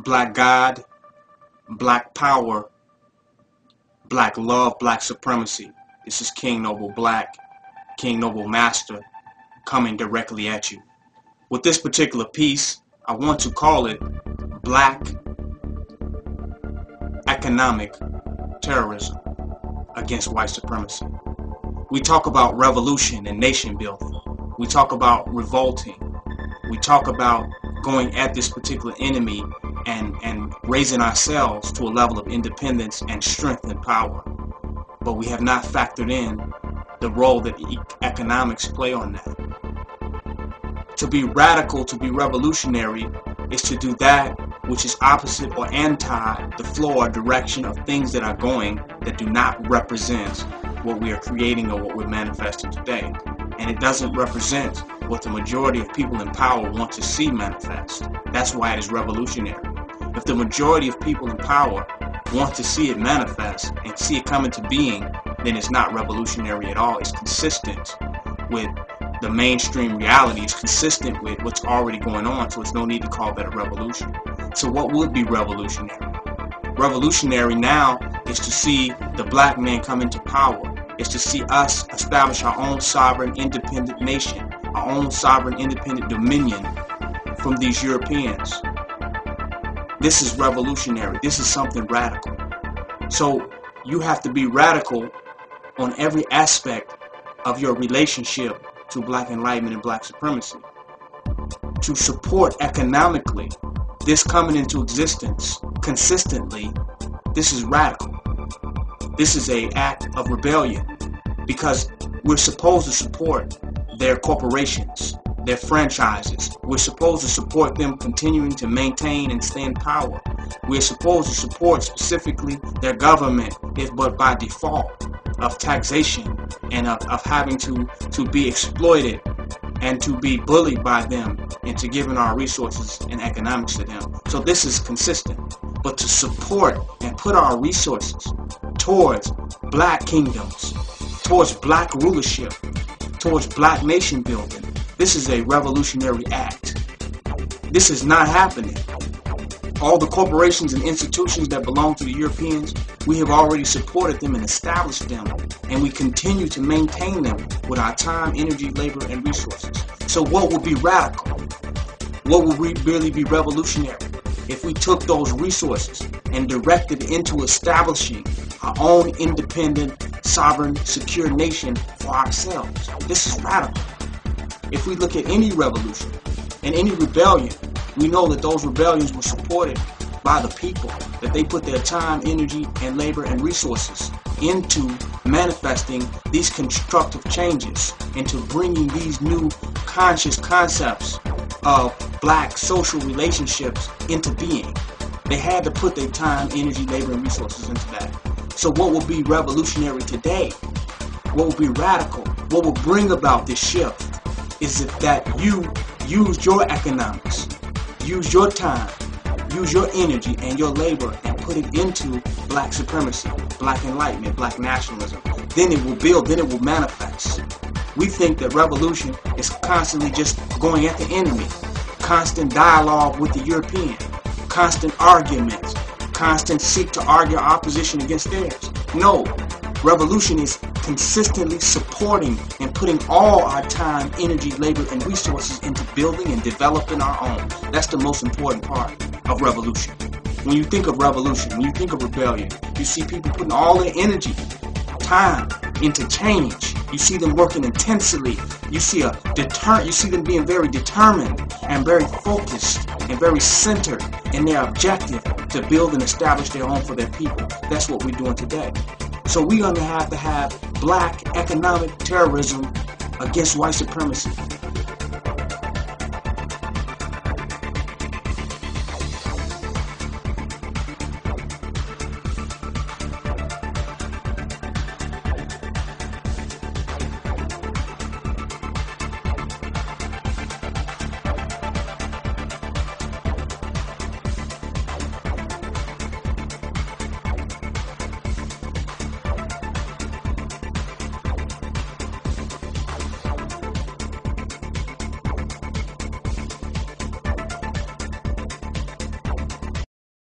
Black God, Black Power, Black Love, Black Supremacy. This is King Noble Black, King Noble Master, coming directly at you. With this particular piece, I want to call it Black Economic Terrorism against white supremacy. We talk about revolution and nation building. We talk about revolting. We talk about going at this particular enemy and raising ourselves to a level of independence and strength and power. But we have not factored in the role that economics play on that. To be radical, to be revolutionary, is to do that which is opposite or anti the flow or direction of things that are going that do not represent what we are creating or what we're manifesting today. And it doesn't represent what the majority of people in power want to see manifest. That's why it is revolutionary. If the majority of people in power want to see it manifest and see it come into being, then it's not revolutionary at all. It's consistent with the mainstream reality. It's consistent with what's already going on, so it's no need to call that a revolution. So what would be revolutionary? Revolutionary now is to see the black man come into power, is to see us establish our own sovereign independent nation, our own sovereign independent dominion from these Europeans. This is revolutionary. This is something radical. So you have to be radical on every aspect of your relationship to black enlightenment and black supremacy. To support economically this coming into existence consistently, this is radical. This is an act of rebellion, because we're supposed to support their corporations, their franchises. We're supposed to support them continuing to maintain and stay in power. We're supposed to support specifically their government, if but by default, of taxation and of having to be exploited and to be bullied by them into giving our resources and economics to them. So this is consistent. But to support and put our resources towards black kingdoms, towards black rulership, towards black nation building, this is a revolutionary act. This is not happening. All the corporations and institutions that belong to the Europeans, we have already supported them and established them, and we continue to maintain them with our time, energy, labor, and resources. So what would be radical? What would really be revolutionary if we took those resources and directed into establishing our own independent, sovereign, secure nation for ourselves? This is radical. If we look at any revolution and any rebellion, we know that those rebellions were supported by the people, that they put their time, energy, and labor and resources into manifesting these constructive changes, into bringing these new conscious concepts of black social relationships into being. They had to put their time, energy, labor, and resources into that. So what will be revolutionary today, what will be radical, what will bring about this shift, is that you use your economics, use your time, use your energy and your labor and put it into black supremacy, black enlightenment, black nationalism. Then it will build, then it will manifest. We think that revolution is constantly just going at the enemy, constant dialogue with the European, constant arguments, constant seek to argue our position against theirs. No, revolution is consistently supporting and putting all our time, energy, labor, and resources into building and developing our own. That's the most important part of revolution. When you think of revolution, when you think of rebellion, you see people putting all their energy, time into change. You see them working intensely. You see them being very determined and very focused and very centered in their objective to build and establish their home for their people. That's what we're doing today. So we're going to have black economic terrorism against white supremacy.